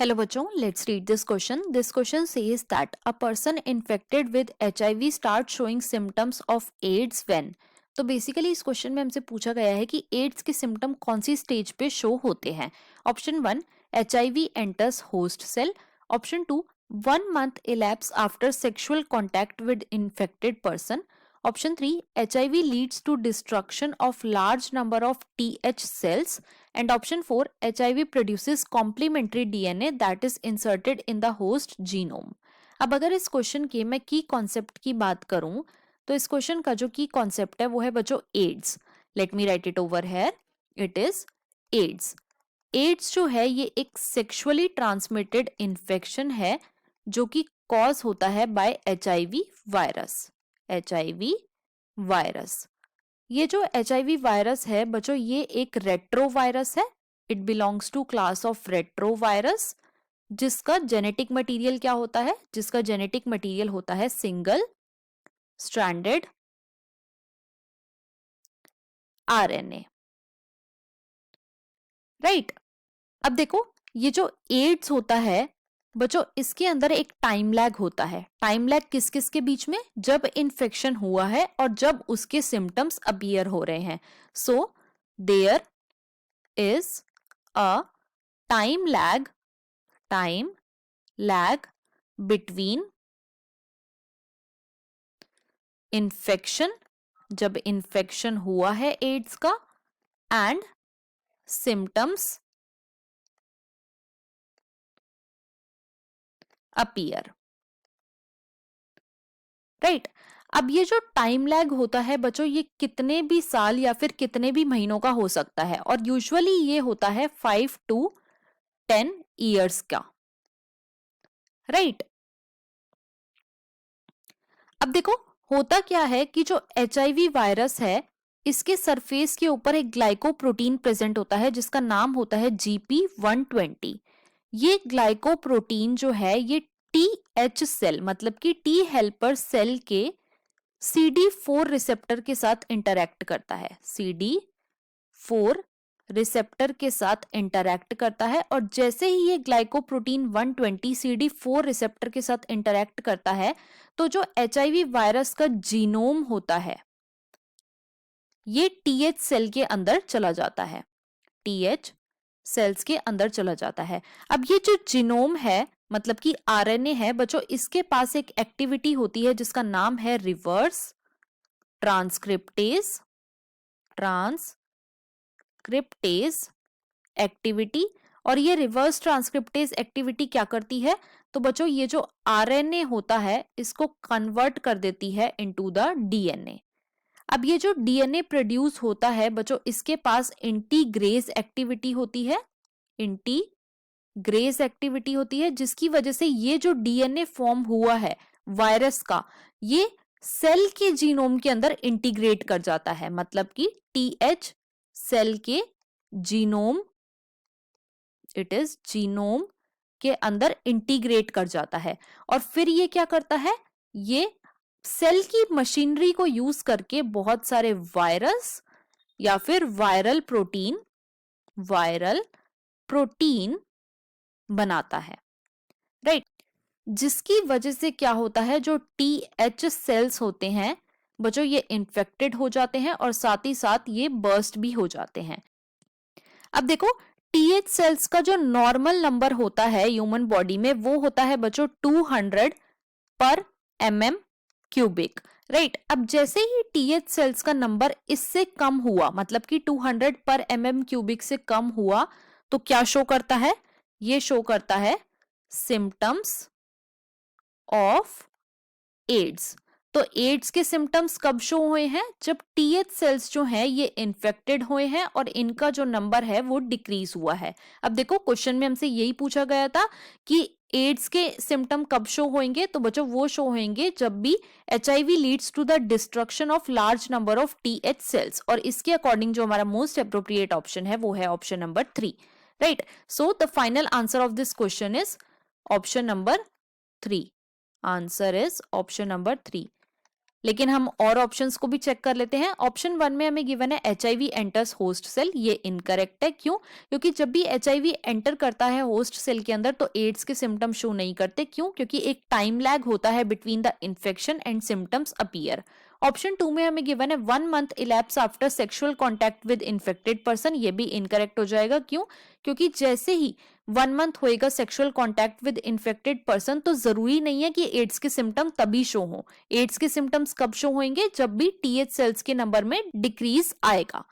Hello बच्चों, let's read this question. This question says that a person infected with HIV starts showing symptoms of AIDS when. तो basically इस question में हमसे पूछा गया है कि एड्स के सिम्टम कौन सी स्टेज पे शो होते हैं. Option 1, HIV enters host cell. Option 2, 1 month elapse after sexual contact with infected person. Option 3, HIV leads to destruction of large number of TH cells. And option 4, HIV produces complementary DNA that is inserted in the host genome. अब अगर इस question के मैं की concept की बात करूं तो इस क्वेश्चन का जो की कॉन्सेप्ट है वो है बच्चों AIDS. Let me write it over here. It is AIDS. AIDS जो है ये एक सेक्सुअली ट्रांसमिटेड इन्फेक्शन है जो कि कॉज होता है by HIV virus. HIV virus. ये जो HIV वायरस है बच्चों ये एक रेट्रो वायरस है. It belongs to class of retro virus जिसका जेनेटिक मटेरियल क्या होता है? जिसका जेनेटिक मटेरियल होता है सिंगल स्ट्रैंडेड RNA. राइट. अब देखो ये जो एड्स होता है बच्चों इसके अंदर एक टाइम लैग होता है. टाइम लैग किस किस के बीच में? जब इन्फेक्शन हुआ है और जब उसके सिम्टम्स अपीयर हो रहे हैं. So there is a time lag between infection, जब इन्फेक्शन हुआ है एड्स का, एंड सिम्टम्स अपीयर. राइट. अब ये जो टाइम लैग होता है बच्चों ये कितने भी साल या फिर कितने भी महीनों का हो सकता है और यूजुअली ये होता है 5 to 10 ईयर्स का. राइट. अब देखो होता क्या है कि जो HIV वायरस है इसके सरफेस के ऊपर एक ग्लाइकोप्रोटीन प्रेजेंट होता है जिसका नाम होता है GP120. ये ग्लाइकोप्रोटीन जो है ये TH सेल मतलब कि T हेल्पर सेल के CD4 रिसेप्टर के साथ इंटरैक्ट करता है. CD4 रिसेप्टर के साथ इंटरैक्ट करता है और जैसे ही ये ग्लाइकोप्रोटीन 120 CD4 रिसेप्टर के साथ इंटरैक्ट करता है तो जो HIV वायरस का जीनोम होता है ये TH सेल के अंदर चला जाता है. TH सेल्स के अंदर चला जाता है. अब ये जो जीनोम है मतलब कि RNA है बच्चों इसके पास एक एक्टिविटी होती है जिसका नाम है रिवर्स ट्रांसक्रिप्टेज एक्टिविटी. और ये रिवर्स ट्रांसक्रिप्टेज एक्टिविटी क्या करती है? तो बच्चों ये जो RNA होता है इसको कन्वर्ट कर देती है इनटू द DNA. अब ये जो DNA प्रोड्यूस होता है बच्चों इसके पास इंटीग्रेज एक्टिविटी होती है. इंटीग्रेज एक्टिविटी होती है जिसकी वजह से ये जो DNA फॉर्म हुआ है वायरस का ये सेल के जीनोम के अंदर इंटीग्रेट कर जाता है. मतलब कि TH सेल के जीनोम, इट इज जीनोम के अंदर इंटीग्रेट कर जाता है. और फिर ये क्या करता है? ये सेल की मशीनरी को यूज करके बहुत सारे वायरस या फिर वायरल प्रोटीन बनाता है. राइट. जिसकी वजह से क्या होता है जो TH सेल्स होते हैं बच्चों ये इन्फेक्टेड हो जाते हैं और साथ ही साथ ये बर्स्ट भी हो जाते हैं. अब देखो TH सेल्स का जो नॉर्मल नंबर होता है ह्यूमन बॉडी में वो होता है बच्चों 200 पर mm क्यूबिक. राइट. अब जैसे ही TH सेल्स का नंबर इससे कम हुआ मतलब कि 200 पर mm क्यूबिक से कम हुआ तो क्या शो करता है? ये शो करता है सिम्टम्स ऑफ एड्स. तो एड्स के सिम्टम्स कब शो हुए हैं? जब TH सेल्स जो हैं ये इन्फेक्टेड हुए हैं और इनका जो नंबर है वो डिक्रीज हुआ है. अब देखो क्वेश्चन में हमसे यही पूछा गया था कि एड्स के सिम्टम कब शो होंगे. तो बच्चों वो शो होंगे जब भी HIV leads to the destruction of large number of TH cells. और इसके अकॉर्डिंग जो हमारा मोस्ट अप्रोप्रिएट ऑप्शन है वो है option number 3. Right. So the final answer of this question is option number 3. Answer is option number 3. लेकिन हम और ऑप्शंस को भी चेक कर लेते हैं। ऑप्शन 1 में हमें गिवन है एचआईवी एंटर्स होस्ट सेल, ये इनकरेक्ट है। क्यों? क्योंकि जब भी एचआईवी एंटर करता है होस्ट सेल के अंदर तो एड्स के सिम्टम्स शो नहीं करते। क्यों? क्योंकि एक टाइम लैग होता है between the infection and symptoms appear. Option 2 में हमें गिवन है 1 month elapse after sexual contact with infected person, ये भी इनकरेक्ट हो जाएगा। क्यों? क्योंकि जैसे ही 1 मंथ होएगा sexual contact with infected person तो जरूरी नहीं है कि एड्स के सिम्टम तभी शो हो। एड्स के सिम्टम्स कब शो होंगे? जब भी टीएच सेल्स के नंबर में डिक्रीज आएगा।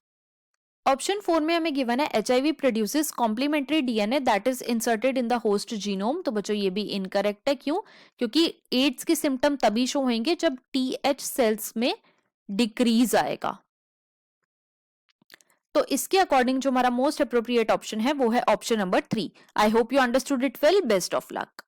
ऑप्शन 4 में हमें गिवन है HIV produces complementary DNA that is inserted in the host genome, तो बच्चों ये भी इनकरेक्ट है। क्यों? क्योंकि एड्स के सिम्टम तभी शो होंगे जब टीएच सेल्स में डिक्रीज आएगा। तो इसके अकॉर्डिंग जो हमारा मोस्ट अप्रोप्रिएट ऑप्शन है वो है option number 3। I hope you understood it well. Best of luck.